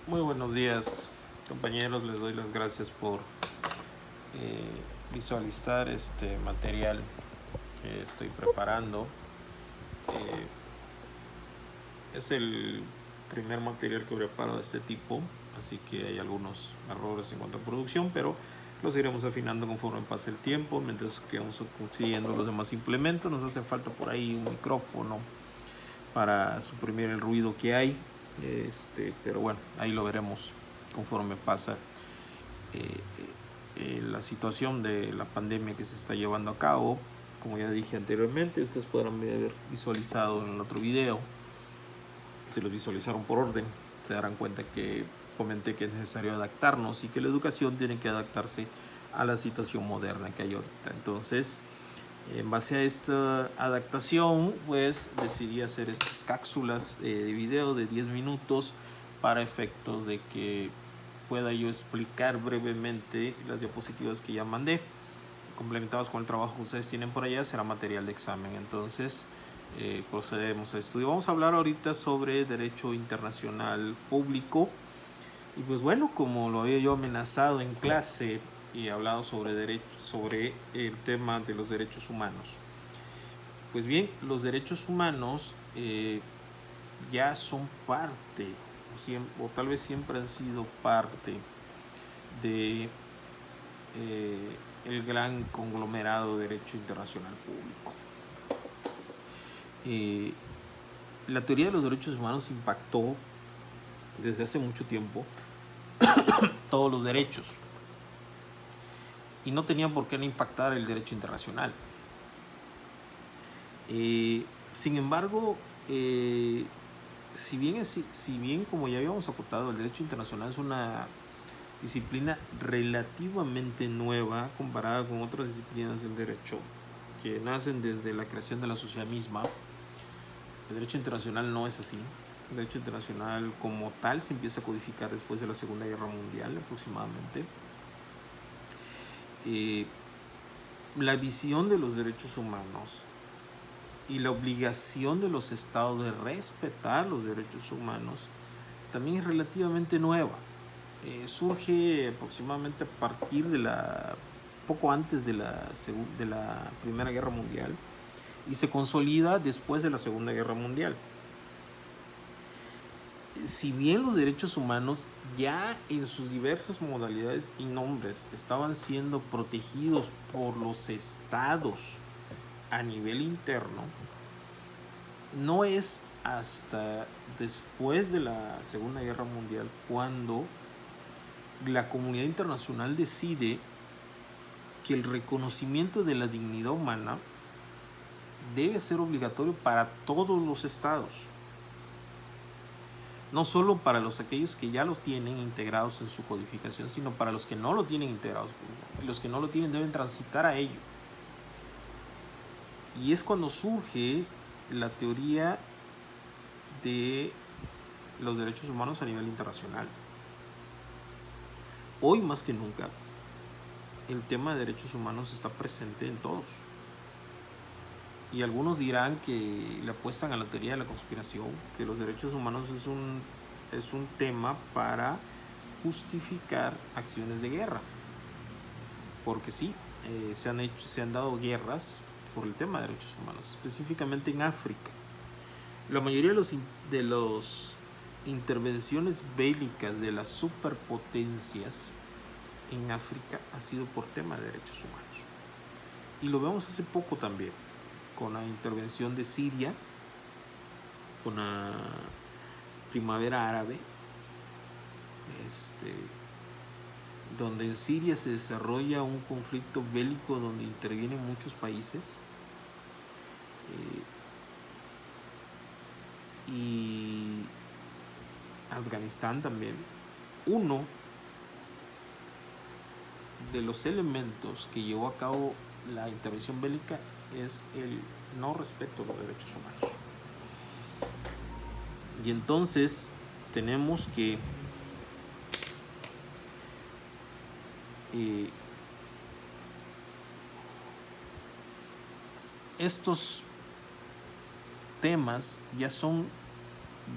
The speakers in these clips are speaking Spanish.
Muy buenos días, compañeros. Les doy las gracias por visualizar este material que estoy preparando. Es el primer material que preparo de este tipo, así que hay algunos errores en cuanto a producción, pero los iremos afinando conforme pase el tiempo, mientras que vamos consiguiendo los demás implementos. Nos hace falta por ahí un micrófono para suprimir el ruido que hay, pero bueno, ahí lo veremos conforme pasa la situación de la pandemia que se está llevando a cabo. Como ya dije anteriormente, ustedes podrán haber visualizado en el otro video, si los visualizaron por orden, se darán cuenta que comenté que es necesario adaptarnos y que la educación tiene que adaptarse a la situación moderna que hay ahorita. Entonces, en base a esta adaptación, pues decidí hacer estas cápsulas de video de 10 minutos para efectos de que pueda yo explicar brevemente las diapositivas que ya mandé. Complementadas con el trabajo que ustedes tienen por allá, será material de examen. Entonces, procedemos a estudio. Vamos a hablar ahorita sobre derecho internacional público. Y pues bueno, como lo había yo amenazado en clase y hablado sobre el tema de los derechos humanos. Pues bien, los derechos humanos ya son parte, o tal vez siempre han sido parte de el gran conglomerado de derecho internacional público. La teoría de los derechos humanos impactó desde hace mucho tiempo todos los derechos y no tenía por qué no impactar el derecho internacional. Sin embargo, si bien como ya habíamos acotado, el derecho internacional es una disciplina relativamente nueva comparada con otras disciplinas del derecho que nacen desde la creación de la sociedad misma. El derecho internacional no es así. El derecho internacional como tal se empieza a codificar después de la Segunda Guerra Mundial aproximadamente. La visión de los derechos humanos y la obligación de los estados de respetar los derechos humanos también es relativamente nueva. Surge aproximadamente a partir de poco antes de la Primera Guerra Mundial y se consolida después de la Segunda Guerra Mundial. Si bien los derechos humanos ya en sus diversas modalidades y nombres estaban siendo protegidos por los estados a nivel interno, no es hasta después de la Segunda Guerra Mundial cuando la comunidad internacional decide que el reconocimiento de la dignidad humana debe ser obligatorio para todos los estados, no solo para aquellos que ya los tienen integrados en su codificación, sino para los que no lo tienen integrados. Los que no lo tienen deben transitar a ello. Y es cuando surge la teoría de los derechos humanos a nivel internacional. Hoy más que nunca, el tema de derechos humanos está presente en todos. Y algunos dirán que le apuestan a la teoría de la conspiración, que los derechos humanos es un tema para justificar acciones de guerra. Porque sí, se han dado guerras por el tema de derechos humanos, específicamente en África. La mayoría de los intervenciones bélicas de las superpotencias en África ha sido por tema de derechos humanos. Y lo vemos hace poco también, con la intervención de Siria, con la primavera árabe, donde en Siria se desarrolla un conflicto bélico donde intervienen muchos países, y Afganistán también. Uno de los elementos que llevó a cabo la intervención bélica es el no respeto a los derechos humanos. Y entonces tenemos que estos temas ya son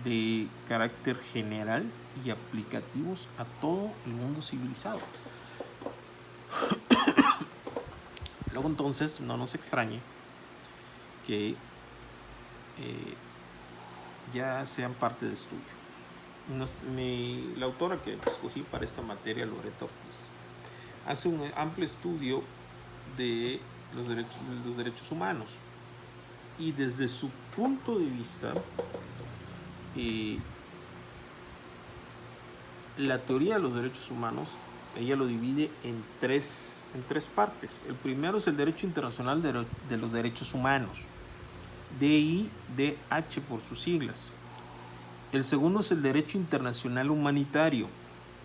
de carácter general y aplicativos a todo el mundo civilizado. Luego entonces no nos extrañe que ya sean parte de estudio. La autora que escogí para esta materia, Loretta Ortiz, hace un amplio estudio de los derechos humanos, y desde su punto de vista la teoría de los derechos humanos, ella lo divide en tres partes. El primero es el derecho internacional de los derechos humanos, DIDH por sus siglas. El segundo es el derecho internacional humanitario,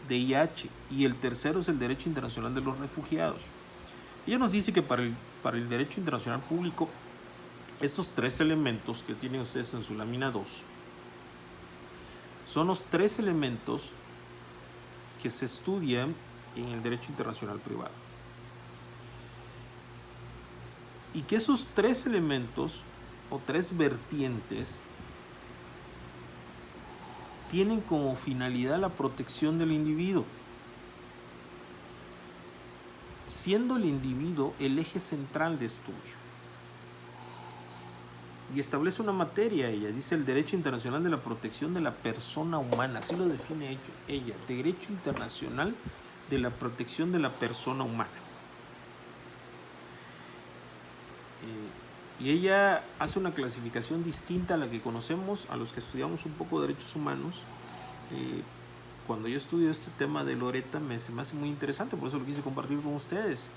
DIH, y el tercero es el derecho internacional de los refugiados. Ella nos dice que para el derecho internacional público, estos tres elementos que tienen ustedes en su lámina 2 son los tres elementos que se estudian en el derecho internacional privado. Y que esos tres elementos o tres vertientes tienen como finalidad la protección del individuo, siendo el individuo el eje central de estudio. Y establece una materia, ella dice el derecho internacional de la protección de la persona humana, así lo define ella, derecho internacional de la protección de la persona humana. Y ella hace una clasificación distinta a la que conocemos, a los que estudiamos un poco derechos humanos. Cuando yo estudio este tema de Loretta se me hace muy interesante, por eso lo quise compartir con ustedes.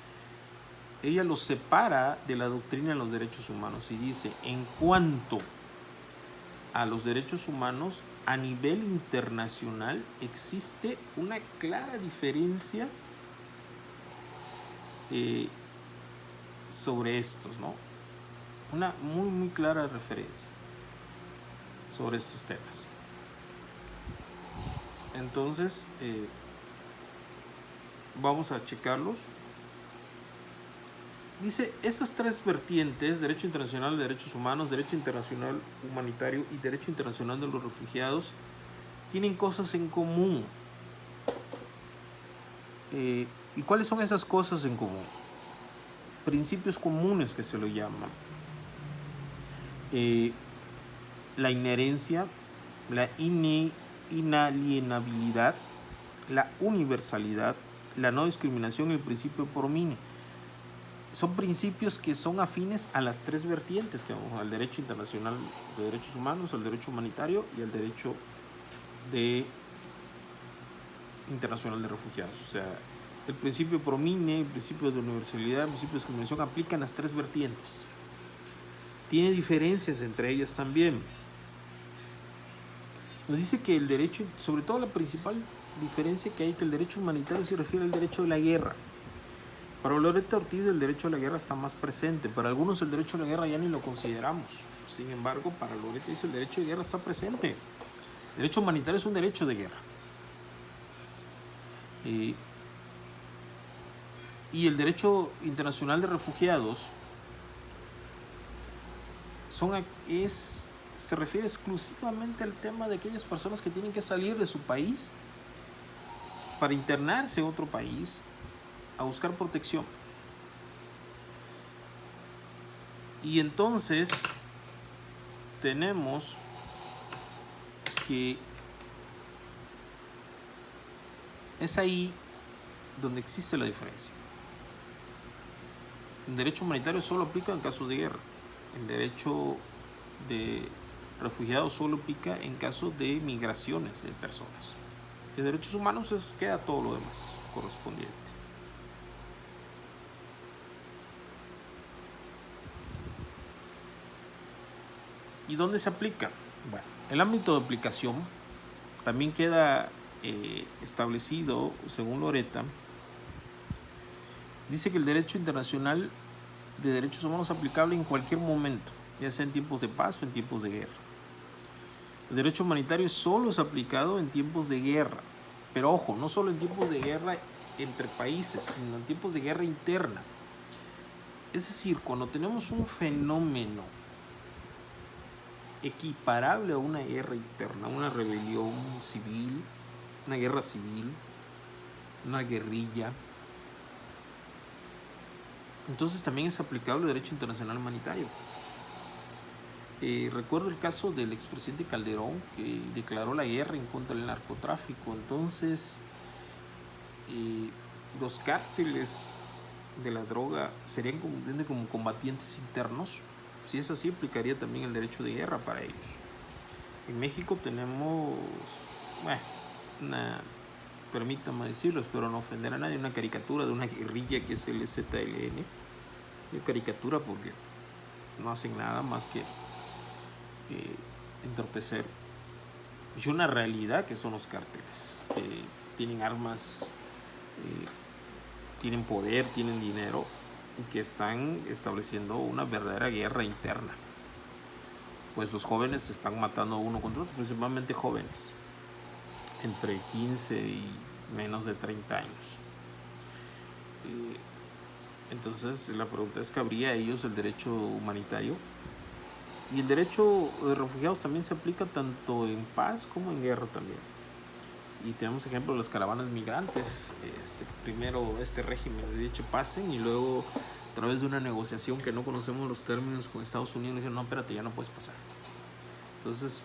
Ella los separa de la doctrina de los derechos humanos y dice, en cuanto a los derechos humanos, a nivel internacional existe una clara diferencia sobre estos, ¿no? Una muy, muy clara referencia sobre estos temas. Entonces, vamos a checarlos. Dice, esas tres vertientes, derecho internacional de derechos humanos, derecho internacional humanitario y derecho internacional de los refugiados, tienen cosas en común. ¿Y cuáles son esas cosas en común? Principios comunes que se lo llaman. La inherencia, la inalienabilidad, la universalidad, la no discriminación y el principio pro mine. Son principios que son afines a las tres vertientes, que vamos, al derecho internacional de derechos humanos, al derecho humanitario y al derecho internacional de refugiados. O sea, el principio pro mine, el principio de universalidad, el principio de discriminación aplican las tres vertientes. Tiene diferencias entre ellas también. Nos dice que el derecho, sobre todo la principal diferencia que hay, que el derecho humanitario se refiere al derecho de la guerra. Para Loretta Ortiz el derecho a la guerra está más presente. Para algunos el derecho a la guerra ya ni lo consideramos. Sin embargo, para Loretta dice el derecho de guerra está presente. El derecho humanitario es un derecho de guerra. Y el derecho internacional de refugiados se refiere exclusivamente al tema de aquellas personas que tienen que salir de su país para internarse en otro país a buscar protección. Y entonces tenemos que es ahí donde existe la diferencia. El derecho humanitario solo aplica en casos de guerra. El derecho de refugiados solo aplica en casos de migraciones de personas. En derechos humanos queda todo lo demás correspondiente. ¿Y dónde se aplica? Bueno, el ámbito de aplicación también queda establecido, según Loretta. Dice que el derecho internacional de derechos humanos es aplicable en cualquier momento, ya sea en tiempos de paz o en tiempos de guerra. El derecho humanitario solo es aplicado en tiempos de guerra, pero ojo, no solo en tiempos de guerra entre países, sino en tiempos de guerra interna. Es decir, cuando tenemos un fenómeno equiparable a una guerra interna, una rebelión civil, una guerra civil, una guerrilla. Entonces también es aplicable el derecho internacional humanitario. Recuerdo el caso del expresidente Calderón, que declaró la guerra en contra del narcotráfico. Entonces, los cárteles de la droga serían como combatientes internos. Si es así, aplicaría también el derecho de guerra para ellos. En México tenemos, permítame decirlo, espero no ofender a nadie, una caricatura de una guerrilla que es el ZLN. Yo caricatura porque no hacen nada más que entorpecer y una realidad que son los cárteles, que tienen armas, tienen poder, tienen dinero y que están estableciendo una verdadera guerra interna. Pues los jóvenes se están matando uno contra otro, principalmente jóvenes entre 15 y menos de 30 años. Entonces la pregunta es, ¿cabría a ellos el derecho humanitario? Y el derecho de refugiados también se aplica tanto en paz como en guerra también. Y tenemos ejemplo de las caravanas migrantes. Primero este régimen de dicho pasen y luego a través de una negociación que no conocemos los términos con Estados Unidos dijeron, no, espérate, ya no puedes pasar. Entonces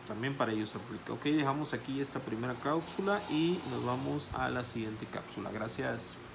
también para ellos se aplica. Ok, dejamos aquí esta primera cápsula y nos vamos a la siguiente cápsula. Gracias.